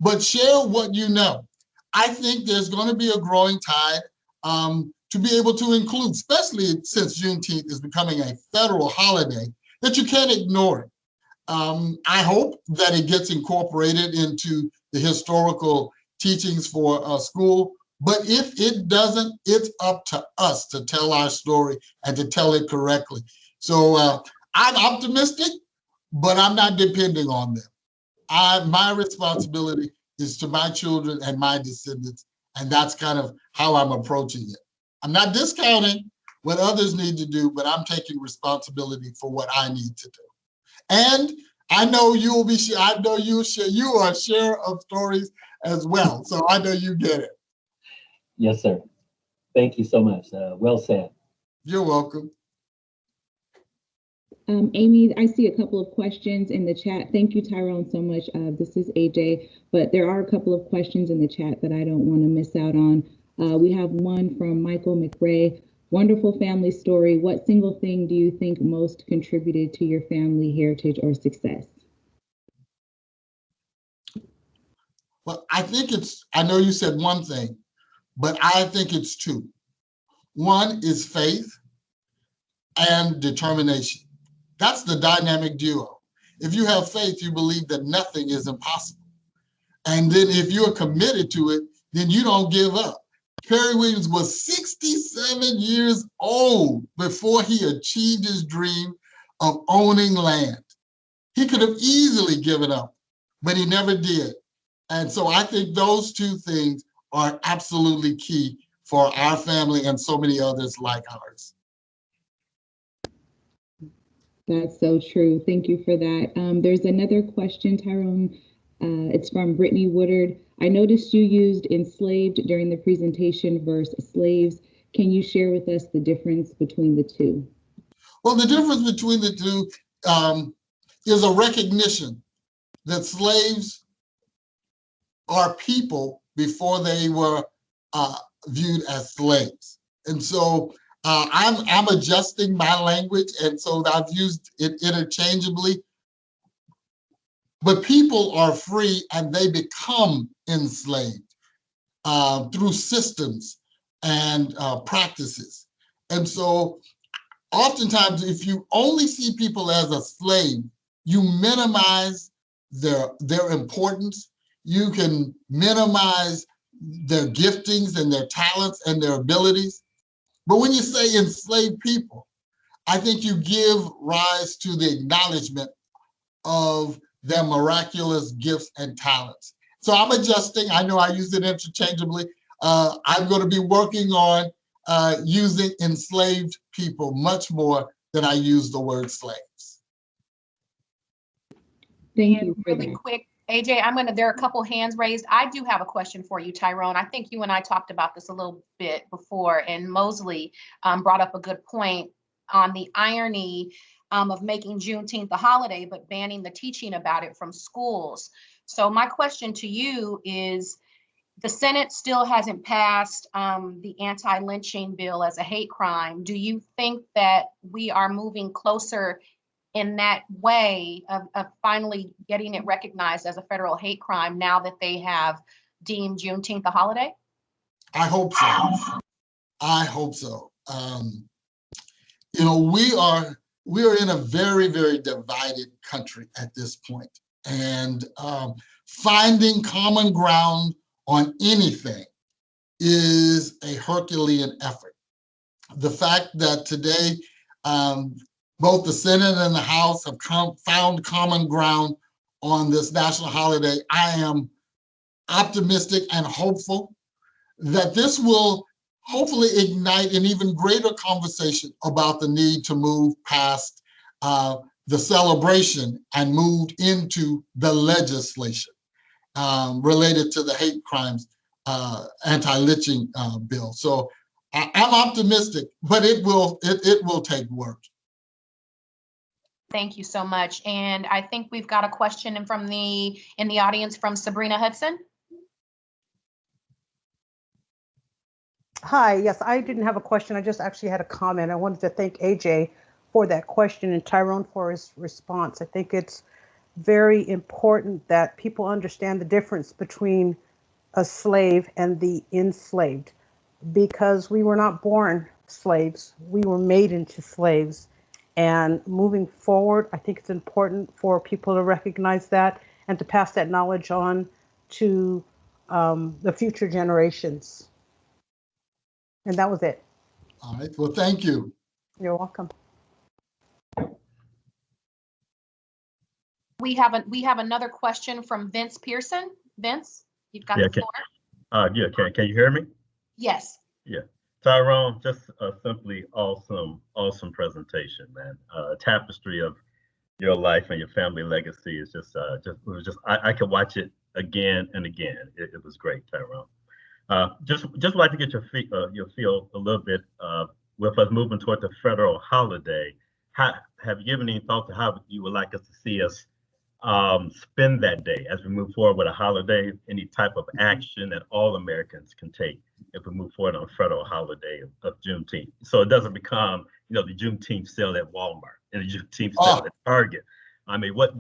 but share what you know. I think there's going to be a growing tide to be able to include, especially since Juneteenth is becoming a federal holiday, that you can't ignore it. I hope that it gets incorporated into the historical teachings for school. But if it doesn't, it's up to us to tell our story and to tell it correctly. So I'm optimistic, but I'm not depending on them. My responsibility is to my children and my descendants, and that's kind of how I'm approaching it. I'm not discounting, what others need to do, but I'm taking responsibility for what I need to do. And I know you'll be, I know you are a share of stories as well. So I know you get it. Yes, sir. Thank you so much. Well said. You're welcome. Amy, I see a couple of questions in the chat. Thank you, Tyrone, so much. This is AJ, but there are a couple of questions in the chat that I don't want to miss out on. We have one from Michael McRae. Wonderful family story. What single thing do you think most contributed to your family heritage or success? Well, I think I know you said one thing, but I think it's two. One is faith and determination. That's the dynamic duo. If you have faith, you believe that nothing is impossible. And then if you're committed to it, then you don't give up. Perry Williams was 67 years old before he achieved his dream of owning land. He could have easily given up, but he never did. And so I think those two things are absolutely key for our family and so many others like ours. That's so true. Thank you for that. There's another question, Tyrone. It's from Brittany Woodard. I noticed you used enslaved during the presentation versus slaves. Can you share with us the difference between the two? Well, the difference between the two is a recognition that slaves are people before they were viewed as slaves. And so I'm adjusting my language, and so I've used it interchangeably. But people are free and they become enslaved through systems and practices. And so oftentimes, if you only see people as a slave, you minimize their importance. You can minimize their giftings and their talents and their abilities. But when you say enslaved people, I think you give rise to the acknowledgement of their miraculous gifts and talents. So I'm adjusting. I know I use it interchangeably. I'm going to be working on using enslaved people much more than I use the word slaves. Thank you for really that. Quick, AJ, there are a couple hands raised. I do have a question for you, Tyrone. I think you and I talked about this a little bit before, and Mosley brought up a good point on the irony of making Juneteenth a holiday, but banning the teaching about it from schools. So my question to you is, the Senate still hasn't passed the anti-lynching bill as a hate crime. Do you think that we are moving closer in that way of finally getting it recognized as a federal hate crime now that they have deemed Juneteenth a holiday? I hope so. I hope so. We are in a very, very divided country at this point, and finding common ground on anything is a Herculean effort. The fact that today both the Senate and the House have found common ground on this national holiday, I am optimistic and hopeful that this will hopefully ignite an even greater conversation about the need to move past the celebration and move into the legislation related to the hate crimes anti-lynching bill. So I'm optimistic, but it will take work. Thank you so much. And I think we've got a question in the audience from Sabrina Hudson. Hi, yes, I didn't have a question. I just actually had a comment. I wanted to thank AJ for that question and Tyrone for his response. I think it's very important that people understand the difference between a slave and the enslaved, because we were not born slaves. We were made into slaves. And moving forward, I think it's important for people to recognize that and to pass that knowledge on to the future generations. And that was it. All right, well, thank you. You're welcome. We have another question from Vince Pearson. Vince, you've got the floor. Can you hear me? Yes. Yeah. Tyrone, just a simply awesome presentation, man. Tapestry of your life and your family legacy is I could watch it again and again. It was great, Tyrone. Just like to get your feel a little bit with us moving toward the federal holiday. Have you given any thought to how you would like us to see us spend that day as we move forward with a holiday? Any type of action that all Americans can take if we move forward on a federal holiday of Juneteenth, so it doesn't become, the Juneteenth sale at Walmart and the Juneteenth sale at Target. I mean, what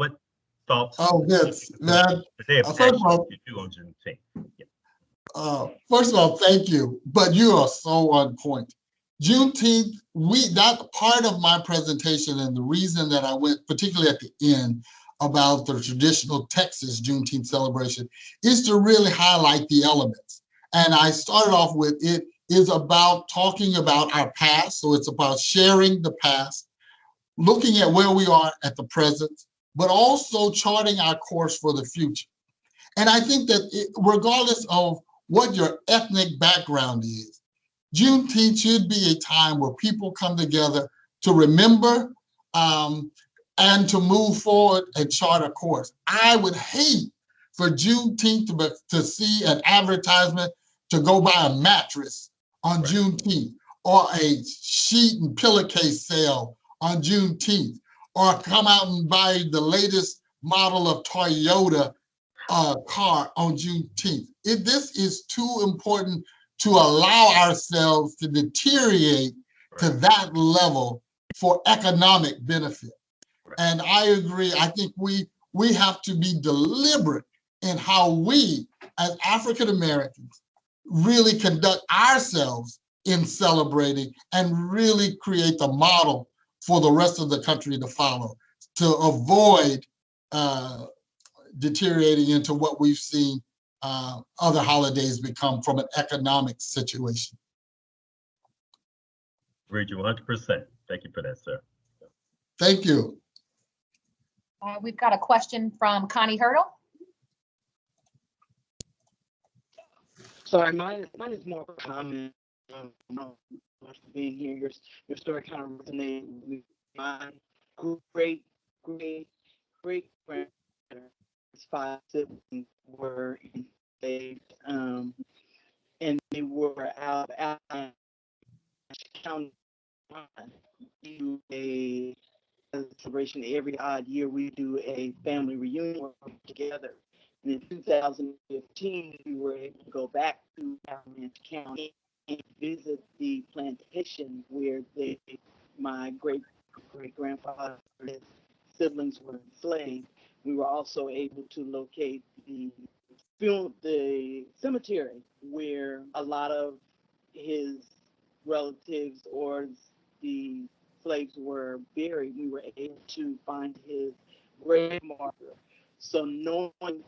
thoughts? Oh, yes, man. The day of First action of all, you do on Juneteenth. Yeah. First of all, thank you, but you are so on point. Juneteenth, that part of my presentation, and the reason that I went particularly at the end about the traditional Texas Juneteenth celebration is to really highlight the elements. And I started off with it is about talking about our past. So it's about sharing the past, looking at where we are at the present, but also charting our course for the future. And I think that regardless of what your ethnic background is, Juneteenth should be a time where people come together to remember and to move forward and chart a course. I would hate for Juneteenth to see an advertisement to go buy a mattress on Juneteenth, or a sheet and pillowcase sale on Juneteenth, or come out and buy the latest model of Toyota car on Juneteenth. This is too important to allow ourselves to deteriorate to that level for economic benefit. And I agree. I think we have to be deliberate in how we, as African Americans, really conduct ourselves in celebrating and really create the model for the rest of the country to follow, to avoid deteriorating into what we've seen other holidays become from an economic situation. Agree you 100%. Thank you for that, sir. Thank you. We've got a question from Connie Hurdle. Sorry, mine is more of a comment. Being here, your story kind of resonated with mine. Great grandparents, 5 siblings were enslaved, and they were out county. Do a celebration every odd year. We do a family reunion together. And in 2015, we were able to go back to Sacramento County and visit the plantation where my great-grandfather's siblings were enslaved. We were also able to locate the cemetery where a lot of his relatives or the slaves were buried. We were able to find his grave marker. So knowing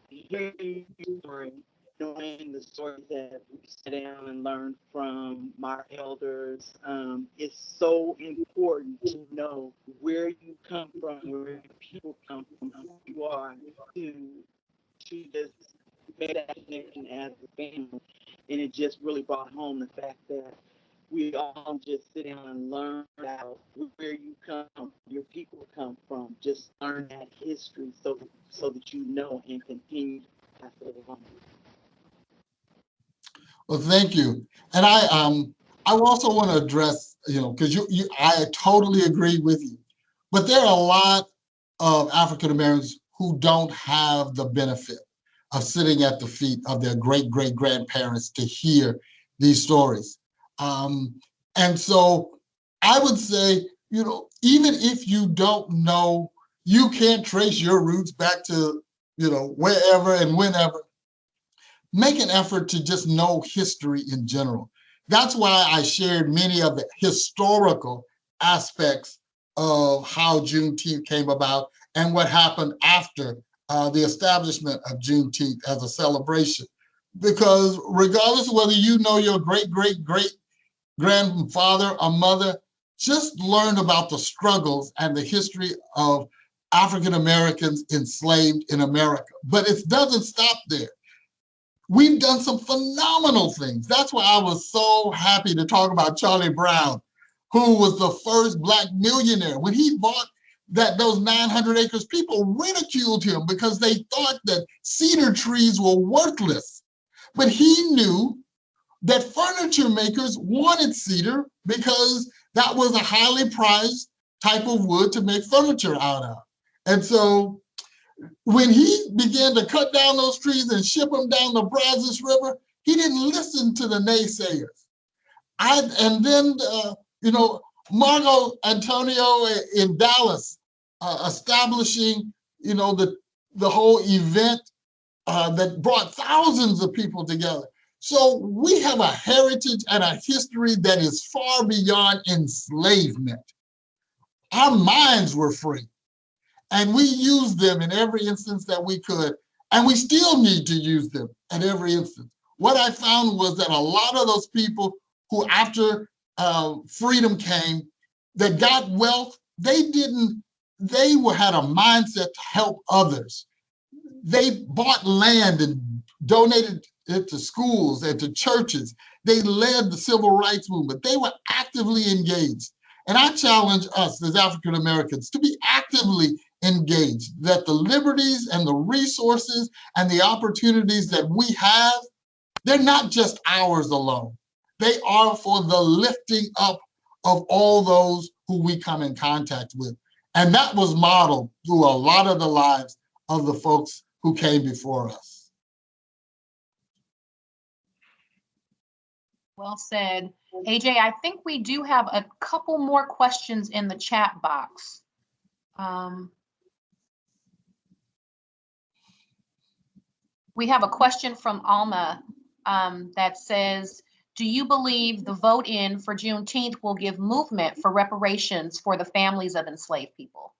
hearing your story, knowing the stories that we sit down and learn from my elders, is so important to know where you come from, where your people come from, who you are, to just make that connection as a family. And it just really brought home the fact that we all just sit down and learn about where you come, your people come from. Just learn that history so that you know and continue to pass it along. Well, thank you. And I also want to address, because I totally agree with you, but there are a lot of African Americans who don't have the benefit of sitting at the feet of their great-great-grandparents to hear these stories. And so I would say, even if you don't know, you can't trace your roots back to, wherever and whenever, make an effort to just know history in general. That's why I shared many of the historical aspects of how Juneteenth came about and what happened after the establishment of Juneteenth as a celebration. Because regardless of whether you know your great-great-great-grandfather or mother, just learn about the struggles and the history of African Americans enslaved in America. But it doesn't stop there. We've done some phenomenal things. That's why I was so happy to talk about Charlie Brown, who was the first Black millionaire. When he bought those 900 acres, people ridiculed him because they thought that cedar trees were worthless. But he knew that furniture makers wanted cedar because that was a highly prized type of wood to make furniture out of. And so when he began to cut down those trees and ship them down the Brazos River, he didn't listen to the naysayers. And then, Marco Antonio in Dallas, establishing, the whole event that brought thousands of people together. So we have a heritage and a history that is far beyond enslavement. Our minds were free, and we used them in every instance that we could, and we still need to use them at every instance. What I found was that a lot of those people who, after freedom came, that got wealth, they had a mindset to help others. They bought land and donated it to schools and to churches. They led the civil rights movement. They were actively engaged. And I challenge us as African Americans to be actively engaged, that the liberties and the resources and the opportunities that we have, they're not just ours alone. They are for the lifting up of all those who we come in contact with. And that was modeled through a lot of the lives of the folks who came before us. Well said. AJ, I think we do have a couple more questions in the chat box. We have a question from Alma that says, do you believe the vote in for Juneteenth will give movement for reparations for the families of enslaved people?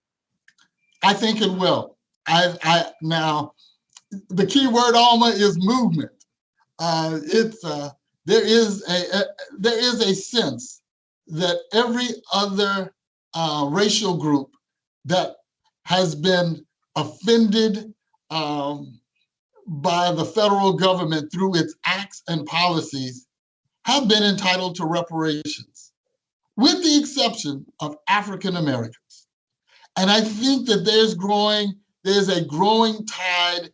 I think it will. Now, the key word, Alma, is movement. There is a sense that every other racial group that has been offended by the federal government through its acts and policies have been entitled to reparations, with the exception of African Americans. And I think that there's a growing tide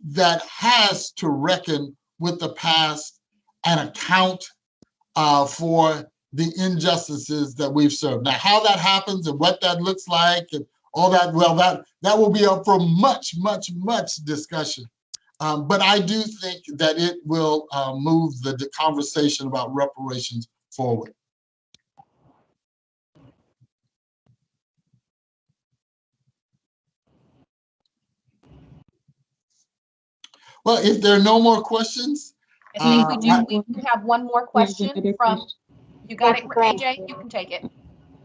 that has to reckon with the past and account for the injustices that we've served. Now, how that happens and what that looks like and all that, well, that will be up for much, much, much discussion. But I do think that it will move the conversation about reparations forward. Well, if there are no more questions. I think we do have one more question from, you got it, AJ, you can take it.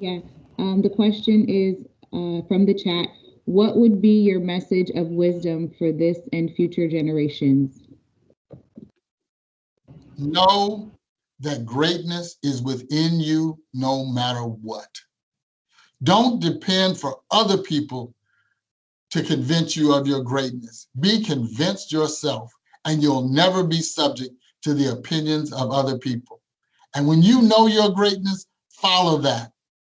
Yeah, the question is from the chat. What would be your message of wisdom for this and future generations? Know that greatness is within you no matter what. Don't depend for other people to convince you of your greatness. Be convinced yourself, and you'll never be subject to the opinions of other people. And when you know your greatness, follow that.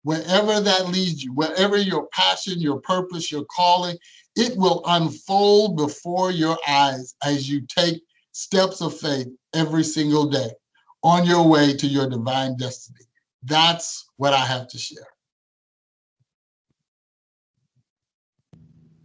Wherever that leads you, wherever your passion, your purpose, your calling, it will unfold before your eyes as you take steps of faith every single day on your way to your divine destiny. That's what I have to share.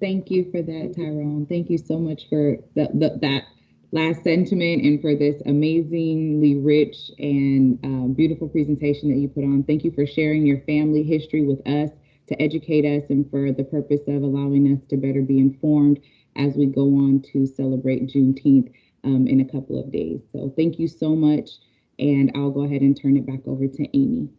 Thank you for that, Tyrone. Thank you so much for that last sentiment and for this amazingly rich and beautiful presentation that you put on. Thank you for sharing your family history with us to educate us and for the purpose of allowing us to better be informed as we go on to celebrate Juneteenth in a couple of days. So thank you so much. And I'll go ahead and turn it back over to Amy.